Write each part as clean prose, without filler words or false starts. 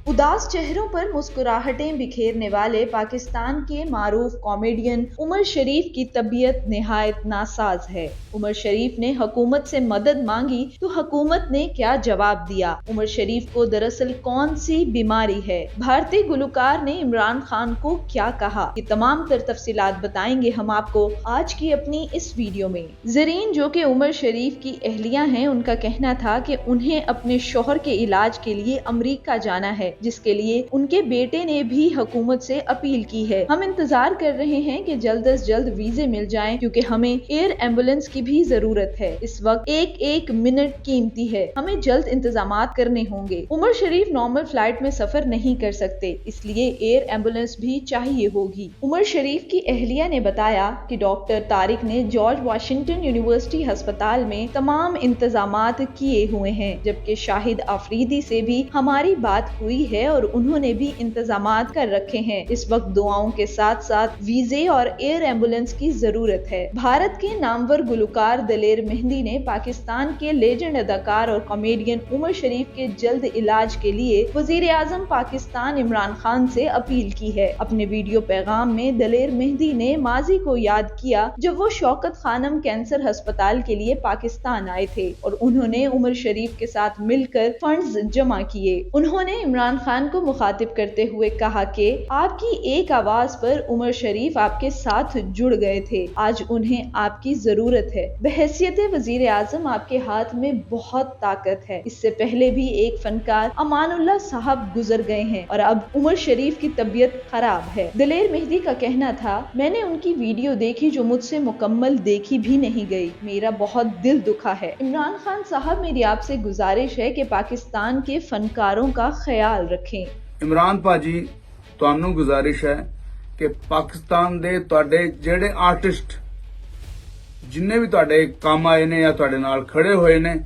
उदास चेहरों पर मुस्कुराहटें बिखेरने वाले पाकिस्तान के मारूफ कॉमेडियन उमर शरीफ की तबीयत निहायत नासाज है। उमर शरीफ ने हुकूमत से मदद मांगी तो हुकूमत ने क्या जवाब दिया? उमर शरीफ को दरअसल कौन सी बीमारी है? भारतीय गुलकार ने इमरान खान को क्या कहा? ये तमाम तर तफसीलात बताएंगे हम आपको आज की अपनी इस वीडियो में। जरीन जो कि उमर शरीफ की अहलिया हैं, उनका कहना था कि उन्हें अपने शौहर के इलाज के लिए अमरीका जाना है, जिसके लिए उनके बेटे ने भी हुकूमत से अपील की है। हम इंतजार कर रहे हैं कि जल्द से जल्द वीजे मिल जाएं, क्योंकि हमें एयर एम्बुलेंस की भी जरूरत है। इस वक्त एक एक मिनट कीमती है, हमें जल्द इंतजामात करने होंगे। उमर शरीफ नॉर्मल फ्लाइट में सफर नहीं कर सकते, इसलिए एयर एम्बुलेंस भी चाहिए होगी। उमर शरीफ की अहलिया ने बताया कि डॉक्टर तारिक ने जॉर्ज वाशिंगटन यूनिवर्सिटी अस्पताल में तमाम इंतजामात किए हुए हैं, जबकि शाहिद आफरीदी से भी हमारी बात हुई है और उन्होंने भी इंतजामात कर रखे हैं। इस वक्त दुआओं के साथ साथ वीजे और एयर एम्बुलेंस की जरूरत है। भारत के नामवर गुलकार दलेर मेहंदी ने पाकिस्तान के लेजेंड अदाकार और कॉमेडियन उमर शरीफ के जल्द इलाज के लिए वजीर आजम पाकिस्तान इमरान खान से अपील की है। अपने वीडियो पैगाम में दलेर मेहंदी ने माजी को याद किया जब वो शौकत खानम कैंसर अस्पताल के लिए पाकिस्तान आए थे और उन्होंने उमर शरीफ के साथ मिलकर फंड्स जमा किए। उन्होंने इमरान खान को मुखातिब करते हुए कहा कि आपकी एक आवाज पर उमर शरीफ आपके साथ जुड़ गए थे, आज उन्हें आपकी जरूरत है। बहैसियत वजीर आजम आपके हाथ में बहुत ताकत है। इससे पहले भी एक फनकार अमानुल्लाह साहब गुजर गए हैं और अब उमर शरीफ की तबीयत खराब है। दलेर मेहंदी का कहना था, मैंने उनकी वीडियो देखी जो मुझसे मुकम्मल देखी भी नहीं गई, मेरा बहुत दिल दुखा है। इमरान खान साहब, मेरी आपसे गुजारिश है कि पाकिस्तान के फनकारों का ख्याल रखें। इमरान भाजी, ਤੁਹਾਨੂੰ ਗੁਜ਼ਾਰਿਸ਼ ਹੈ ਕਿ ਪਾਕਿਸਤਾਨ ਦੇ ਤੁਹਾਡੇ ਜਿਹੜੇ ਆਰਟਿਸਟ ਜਿੰਨੇ ਵੀ ਤੁਹਾਡੇ ਕੰਮ ਆਏ ਨੇ ਜਾਂ ਤੁਹਾਡੇ ਨਾਲ ਖੜੇ ਹੋਏ ਨੇ,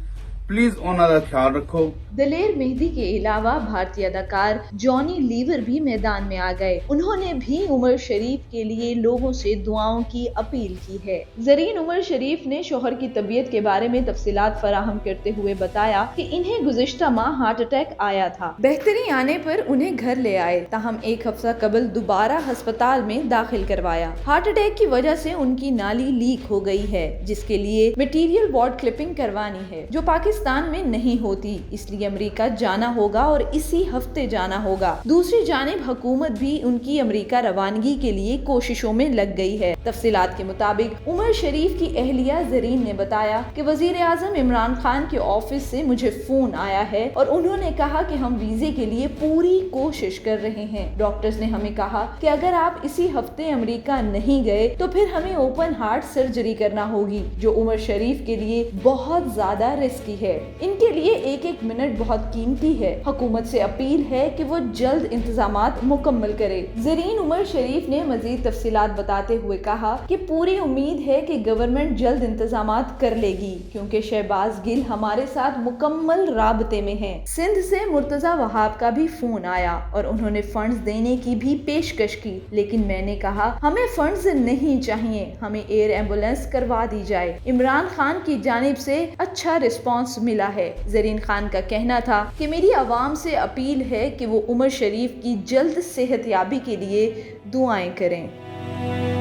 प्लीज ਉਹਨਾਂ ਦਾ ख्याल रखो। दलेर मेहंदी के अलावा भारतीय अदाकार जॉनी लीवर भी मैदान में आ गए। उन्होंने भी उमर शरीफ के लिए लोगों से दुआओं की अपील की है। जरीन उमर शरीफ ने शौहर की तबीयत के बारे में तफसीलात फराहम करते हुए बताया कि इन्हें गुज़िश्ता माह हार्ट अटैक आया था। बेहतरी आने पर उन्हें घर ले आए, ताहम एक हफ्ता कबल दोबारा अस्पताल में दाखिल करवाया। हार्ट अटैक की वजह से उनकी नाली लीक हो गई है, जिसके लिए मटीरियल वार्ड क्लिपिंग करवानी है, जो पाकिस्तान में नहीं होती, इसलिए अमेरिका जाना होगा और इसी हफ्ते जाना होगा। दूसरी जानिब हुकूमत भी उनकी अमेरिका रवानगी के लिए कोशिशों में लग गई है। तफसीलात के मुताबिक उमर शरीफ की अहलिया जरीन ने बताया कि वजीर आजम इमरान खान के ऑफिस से मुझे फोन आया है और उन्होंने कहा कि हम वीजे के लिए पूरी कोशिश कर रहे हैं। डॉक्टर्स ने हमें कहा कि अगर आप इसी हफ्ते अमेरिका नहीं गए तो फिर हमें ओपन हार्ट सर्जरी करना होगी, जो उमर शरीफ के लिए बहुत ज्यादा रिस्की है। इनके लिए एक एक मिनट बहुत कीमती है। हुकूमत से अपील है कि वो जल्द इंतजामात मुकम्मल करे। जरीन उमर शरीफ ने मजीद तफसीलात बताते हुए कहा कि पूरी उम्मीद है कि गवर्नमेंट जल्द इंतजामात कर लेगी, क्योंकि शहबाज गिल हमारे साथ मुकम्मल राबते में हैं। सिंध से मुर्तजा वहाब का भी फोन आया और उन्होंने फंड्स देने की भी पेशकश की, लेकिन मैंने कहा हमें फंड्स नहीं चाहिए, हमें एयर एम्बुलेंस करवा दी जाए। इमरान खान की जानिब से अच्छा रिस्पॉन्स मिला है। जरीन खान का कहना था कि मेरी आवाम से अपील है कि वो उमर शरीफ की जल्द सेहतयाबी के लिए दुआएं करें।